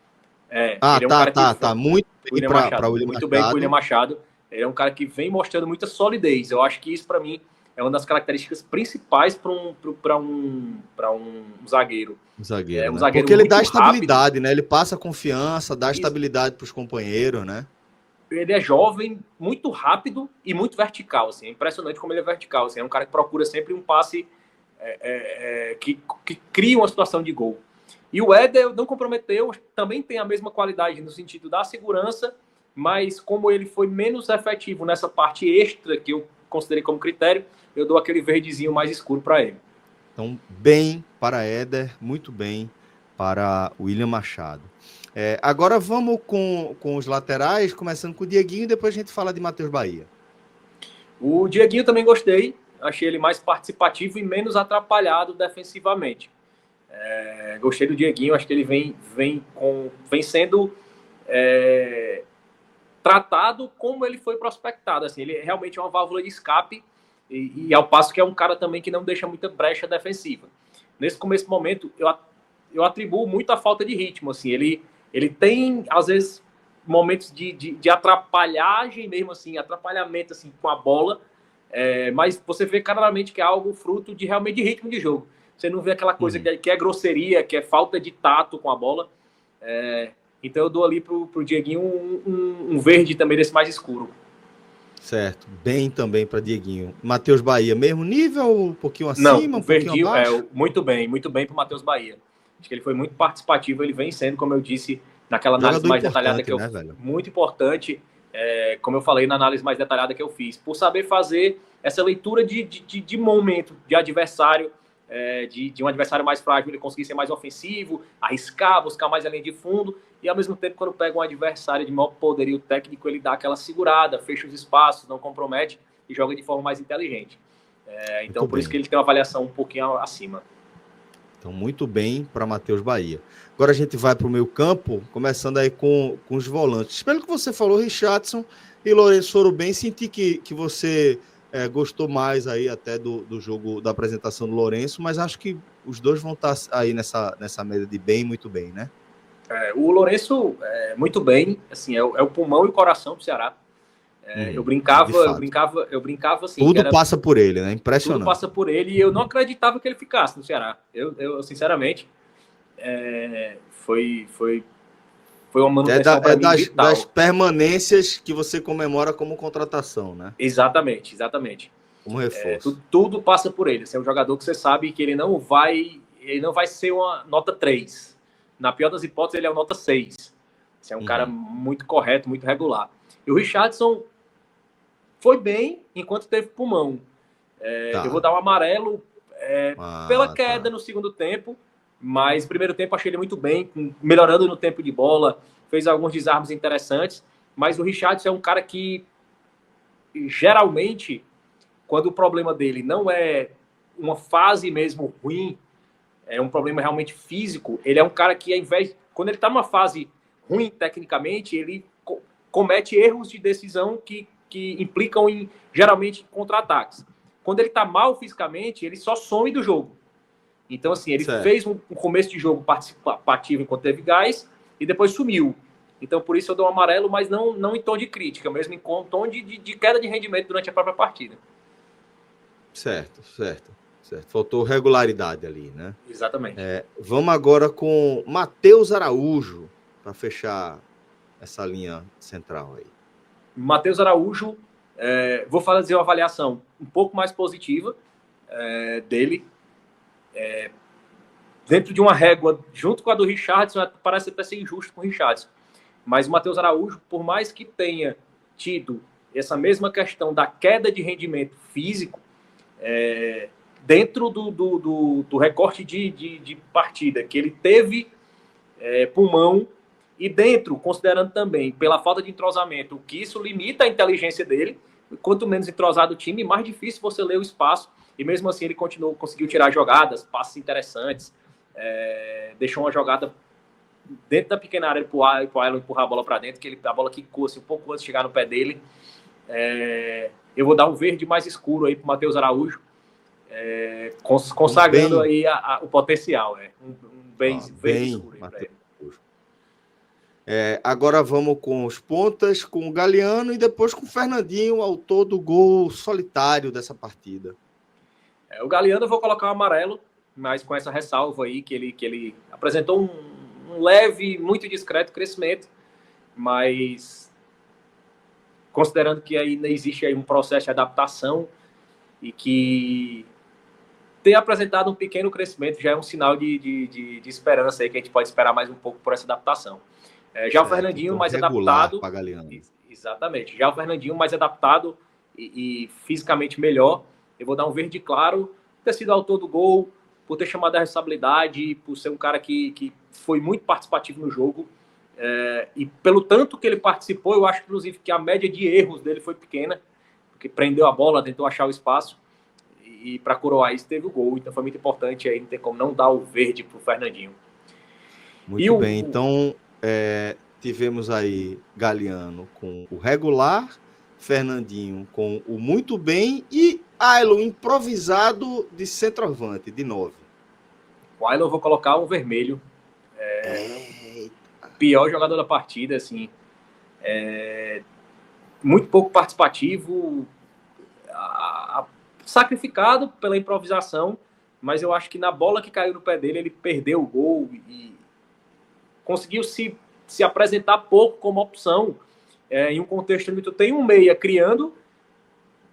Ele é um cara que muito bem para o William Machado. Muito bem para o William Machado. Ele é um cara que vem mostrando muita solidez. Eu acho que isso, para mim, é uma das características principais para um zagueiro. Zagueiro, um zagueiro porque ele dá estabilidade, rápido, né? Ele passa confiança, dá estabilidade para os companheiros, né? Ele é jovem, muito rápido e muito vertical, assim. É impressionante como ele é vertical, assim. É um cara que procura sempre um passe que cria uma situação de gol. E o Éder não comprometeu, também tem a mesma qualidade no sentido da segurança, mas como ele foi menos efetivo nessa parte extra que eu considerei como critério, eu dou aquele verdezinho mais escuro para ele. Então, bem para Éder, muito bem para William Machado. Agora vamos com os laterais, começando com o Dieguinho, e depois a gente fala de Matheus Bahia. O Dieguinho também gostei, achei ele mais participativo e menos atrapalhado defensivamente. Gostei do Dieguinho, acho que ele vem sendo tratado como ele foi prospectado. Assim, ele realmente é uma válvula de escape e ao passo que é um cara também que não deixa muita brecha defensiva. Nesse começo momento, eu atribuo muito a falta de ritmo. Assim, ele tem, às vezes, momentos de atrapalhagem mesmo, assim, atrapalhamento assim, com a bola, mas você vê claramente que é algo fruto realmente de ritmo de jogo. Você não vê aquela coisa que é grosseria, que é falta de tato com a bola. Então eu dou ali pro Dieguinho um verde também desse mais escuro. Certo, bem também para Dieguinho. Matheus Bahia, mesmo nível, um pouquinho acima, não, um pouquinho abaixo? Muito bem pro Matheus Bahia. Acho que ele foi muito participativo, ele vem sendo, como eu disse, naquela análise mais detalhada que eu fiz. Muito importante, como eu falei na análise mais detalhada que eu fiz, por saber fazer essa leitura de momento, de adversário, de um adversário mais frágil, ele conseguir ser mais ofensivo, arriscar, buscar mais a linha de fundo, e ao mesmo tempo, quando pega um adversário de maior poderio técnico, ele dá aquela segurada, fecha os espaços, não compromete e joga de forma mais inteligente. Então, por isso que ele tem uma avaliação um pouquinho acima. Então, muito bem para Matheus Bahia. Agora a gente vai para o meio campo, começando aí com os volantes. Pelo que você falou, Richarlison e Lourenço foram bem. Senti que você gostou mais aí até do jogo, da apresentação do Lourenço, mas acho que os dois vão estar aí nessa média de bem, muito bem, né? O Lourenço, muito bem, assim, é o pulmão e o coração do Ceará. Eu brincava assim. Tudo passa por ele, né? Impressionante. Tudo passa por ele e eu não acreditava que ele ficasse no Ceará. Eu sinceramente, foi uma manutenção para mim vital. Das permanências que você comemora como contratação, né? Exatamente. Como reforço. Tudo passa por ele. Esse é um jogador que você sabe que ele não vai ser uma nota 3. Na pior das hipóteses, ele é uma nota 6. Esse é um cara muito correto, muito regular. E o Richarlison foi bem enquanto teve pulmão. Eu vou dar um amarelo pela queda no segundo tempo, mas no primeiro tempo achei ele muito bem, melhorando no tempo de bola, fez alguns desarmes interessantes, mas o Richarlison é um cara que, geralmente, quando o problema dele não é uma fase mesmo ruim, é um problema realmente físico, ele é um cara que, quando ele está numa fase ruim tecnicamente, ele comete erros de decisão que implicam geralmente, contra-ataques. Quando ele está mal fisicamente, ele só some do jogo. Então, assim, ele fez um começo de jogo participativo enquanto teve gás e depois sumiu. Então, por isso eu dou um amarelo, mas não em tom de crítica, mesmo em tom de queda de rendimento durante a própria partida. Certo. Faltou regularidade ali, né? Exatamente. Vamos agora com Matheus Araújo, para fechar essa linha central aí. Matheus Araújo, vou fazer uma avaliação um pouco mais positiva dele. Dentro de uma régua, junto com a do Richarlison, parece até ser injusto com o Richarlison. Mas o Matheus Araújo, por mais que tenha tido essa mesma questão da queda de rendimento físico, dentro do recorte de partida que ele teve pulmão, e dentro, considerando também, pela falta de entrosamento, que isso limita a inteligência dele. Quanto menos entrosado o time, mais difícil você ler o espaço, e mesmo assim ele conseguiu tirar jogadas, passes interessantes, deixou uma jogada dentro da pequena área para o Ailon empurrar a bola para dentro, que a bola quicou assim, um pouco antes de chegar no pé dele. Eu vou dar um verde mais escuro aí para o Matheus Araújo, consagrando aí o potencial. Um verde escuro aí para ele. Agora vamos com os pontas, com o Galeano e depois com o Fernandinho, autor do gol solitário dessa partida. O Galeano eu vou colocar um amarelo, mas com essa ressalva aí, que ele apresentou um leve, muito discreto crescimento, mas considerando que ainda existe aí um processo de adaptação e que ter apresentado um pequeno crescimento já é um sinal de esperança aí, que a gente pode esperar mais um pouco por essa adaptação. Já o Fernandinho mais adaptado. Exatamente. Já o Fernandinho mais adaptado e fisicamente melhor. Eu vou dar um verde claro, por ter sido autor do gol, por ter chamado a responsabilidade, por ser um cara que foi muito participativo no jogo. E pelo tanto que ele participou, eu acho, inclusive, que a média de erros dele foi pequena, porque prendeu a bola, tentou achar o espaço, e para coroar isso teve o gol. Então foi muito importante aí, não tem como não dar o verde pro Fernandinho. Muito bem, então tivemos aí Galeano com o regular, Fernandinho com o muito bem e Ailon improvisado de centroavante, de 9. O Ailon eu vou colocar um vermelho. Pior jogador da partida, assim. Muito pouco participativo, sacrificado pela improvisação, mas eu acho que na bola que caiu no pé dele, ele perdeu o gol e conseguiu se apresentar pouco como opção em um contexto onde tu tem um meia criando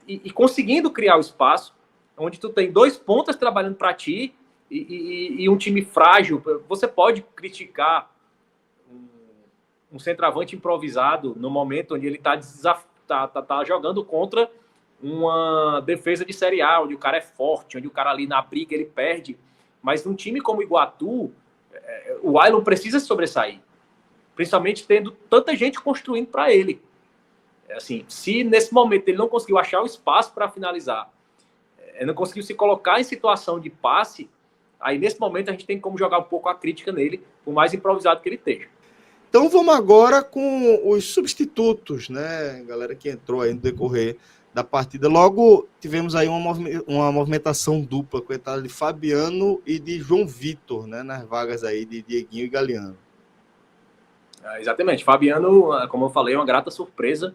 e conseguindo criar o espaço, onde tu tem 2 pontas trabalhando para ti e um time frágil. Você pode criticar um centroavante improvisado no momento onde ele tá jogando contra uma defesa de Série A, onde o cara é forte, onde o cara ali na briga ele perde, mas num time como o Iguatu, o Ailon precisa sobressair, principalmente tendo tanta gente construindo para ele. Assim, se nesse momento ele não conseguiu achar o espaço para finalizar, não conseguiu se colocar em situação de passe, aí nesse momento a gente tem como jogar um pouco a crítica nele, por mais improvisado que ele esteja. Então vamos agora com os substitutos, né, galera que entrou aí no decorrer da partida. Logo tivemos aí uma movimentação dupla com a entrada de Fabiano e de João Vitor, né, nas vagas aí de Dieguinho e Galeano. Exatamente. Fabiano, como eu falei, é uma grata surpresa.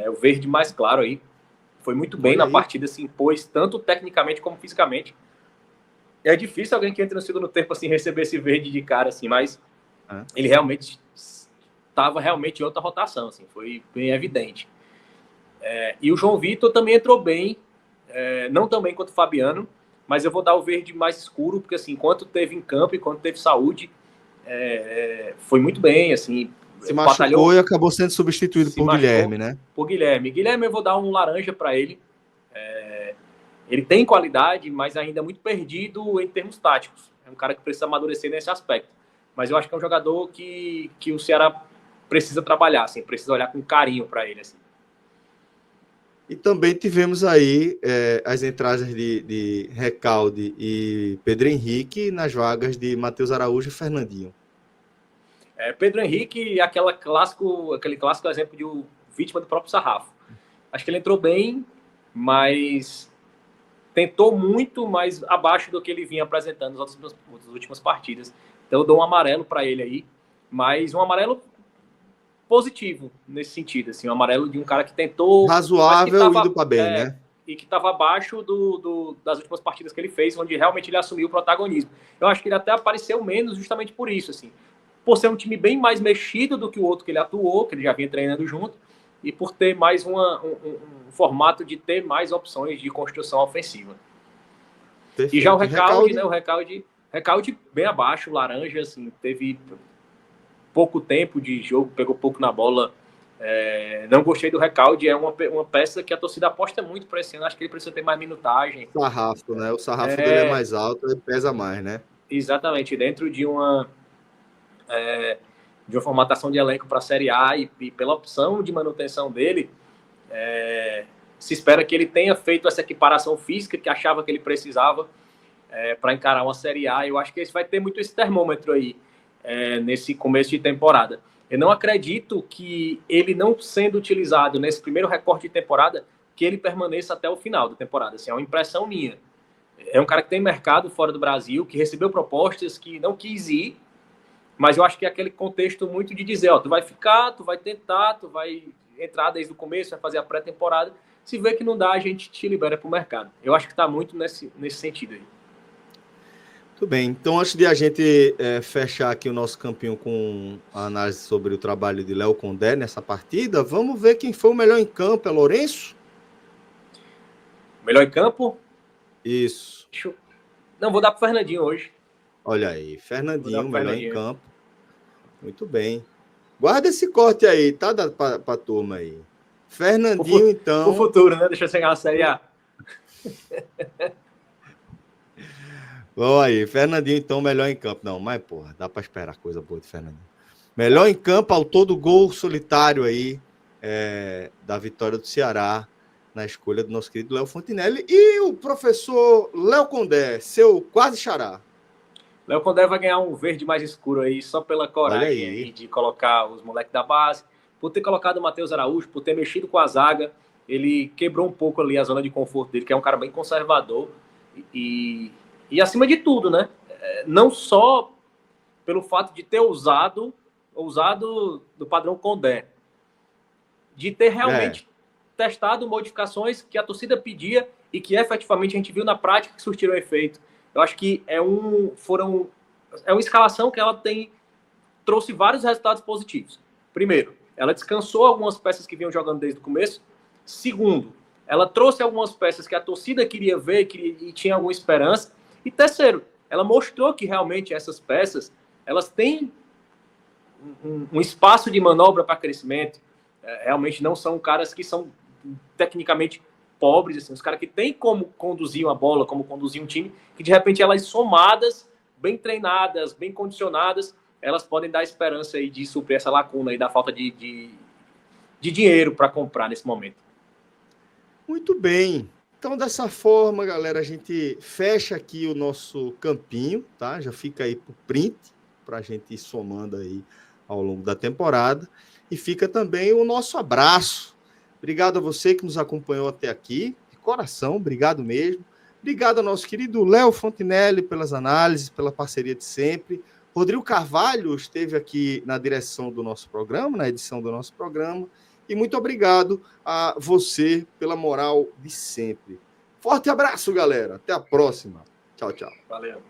O verde mais claro aí. Foi muito bem na partida, se impôs tanto tecnicamente como fisicamente. É difícil alguém que entra no segundo tempo assim receber esse verde de cara, assim, mas ele realmente estava realmente em outra rotação, assim, foi bem evidente. E o João Vitor também entrou bem, não tão bem quanto o Fabiano, mas eu vou dar o verde mais escuro, porque assim, enquanto teve em campo e quando teve saúde, foi muito bem, assim. Se machucou e acabou sendo substituído por Guilherme, né? Por Guilherme. Guilherme, eu vou dar um laranja para ele. Ele tem qualidade, mas ainda é muito perdido em termos táticos. É um cara que precisa amadurecer nesse aspecto. Mas eu acho que é um jogador que o Ceará precisa trabalhar, assim, precisa olhar com carinho para ele. Assim. E também tivemos aí as entradas de Recalde e Pedro Henrique nas vagas de Matheus Araújo e Fernandinho. Pedro Henrique, aquele clássico exemplo de vítima do próprio sarrafo. Acho que ele entrou bem, mas tentou muito mais abaixo do que ele vinha apresentando nas últimas partidas. Então eu dou um amarelo para ele aí, mas um amarelo positivo nesse sentido, assim, um amarelo de um cara que tentou... Razoável e indo para bem, né? E que estava abaixo das últimas partidas que ele fez, onde realmente ele assumiu o protagonismo. Eu acho que ele até apareceu menos justamente por isso, assim. Por ser um time bem mais mexido do que o outro que ele atuou, que ele já vinha treinando junto, e por ter mais um formato de ter mais opções de construção ofensiva. Perfeito. E já o Recalde, né? O Recalde bem abaixo, laranja, assim, teve pouco tempo de jogo, pegou pouco na bola, Não gostei do Recalde, é uma peça que a torcida aposta muito para esse ano, acho que ele precisa ter mais minutagem. O sarrafo, né? O sarrafo dele é mais alto, ele pesa mais, né? Exatamente, dentro de uma formatação de elenco para a Série A e pela opção de manutenção dele, se espera que ele tenha feito essa equiparação física que achava que ele precisava para encarar uma Série A. Eu acho que vai ter muito esse termômetro aí nesse começo de temporada. Eu não acredito que ele não sendo utilizado nesse primeiro recorte de temporada, que ele permaneça até o final da temporada. Assim, é uma impressão minha. É um cara que tem mercado fora do Brasil, que recebeu propostas, que não quis ir, mas eu acho que é aquele contexto muito de dizer, tu vai ficar, tu vai tentar, tu vai entrar desde o começo, vai fazer a pré-temporada. Se vê que não dá, a gente te libera para o mercado. Eu acho que está muito nesse sentido aí. Tudo bem. Então, antes de a gente fechar aqui o nosso campinho com a análise sobre o trabalho de Léo Condé nessa partida, vamos ver quem foi o melhor em campo. É Lourenço? Melhor em campo? Isso. Não, vou dar para o Fernandinho hoje. Olha aí, Fernandinho, melhor em campo. Muito bem. Guarda esse corte aí, tá? Para a turma aí. Fernandinho, então... O futuro, né? Deixa eu chegar na Série A. Vamos aí, Fernandinho, então, melhor em campo. Não, mas, porra, dá para esperar coisa boa de Fernandinho. Melhor em campo, autor do gol solitário aí, da vitória do Ceará, na escolha do nosso querido Léo Fontinelli. E o professor Léo Condé, seu quase xará. Léo Condé vai ganhar um verde mais escuro aí, só pela coragem aí de colocar os moleques da base, por ter colocado o Matheus Araújo, por ter mexido com a zaga. Ele quebrou um pouco ali a zona de conforto dele, que é um cara bem conservador. E acima de tudo, né? Não só pelo fato de ter ousado do padrão Condé, de ter realmente testado modificações que a torcida pedia e que efetivamente a gente viu na prática que surtiram efeito. Eu acho que é uma escalação que ela trouxe vários resultados positivos. Primeiro, ela descansou algumas peças que vinham jogando desde o começo. Segundo, ela trouxe algumas peças que a torcida queria ver e tinha alguma esperança. E terceiro, ela mostrou que realmente essas peças elas têm um espaço de manobra para crescimento. Realmente não são caras que são tecnicamente pobres, assim, os caras que têm como conduzir uma bola, como conduzir um time, que de repente elas somadas, bem treinadas, bem condicionadas, elas podem dar esperança aí de suprir essa lacuna aí da falta de dinheiro para comprar nesse momento. Muito bem. Então, dessa forma, galera, a gente fecha aqui o nosso campinho, tá? Já fica aí pro print, para a gente ir somando aí ao longo da temporada. E fica também o nosso abraço. Obrigado a você que nos acompanhou até aqui. De coração, obrigado mesmo. Obrigado ao nosso querido Léo Fontinelli pelas análises, pela parceria de sempre. Rodrigo Carvalho esteve aqui na direção do nosso programa, na edição do nosso programa. E muito obrigado a você pela moral de sempre. Forte abraço, galera. Até a próxima. Tchau, tchau. Valeu.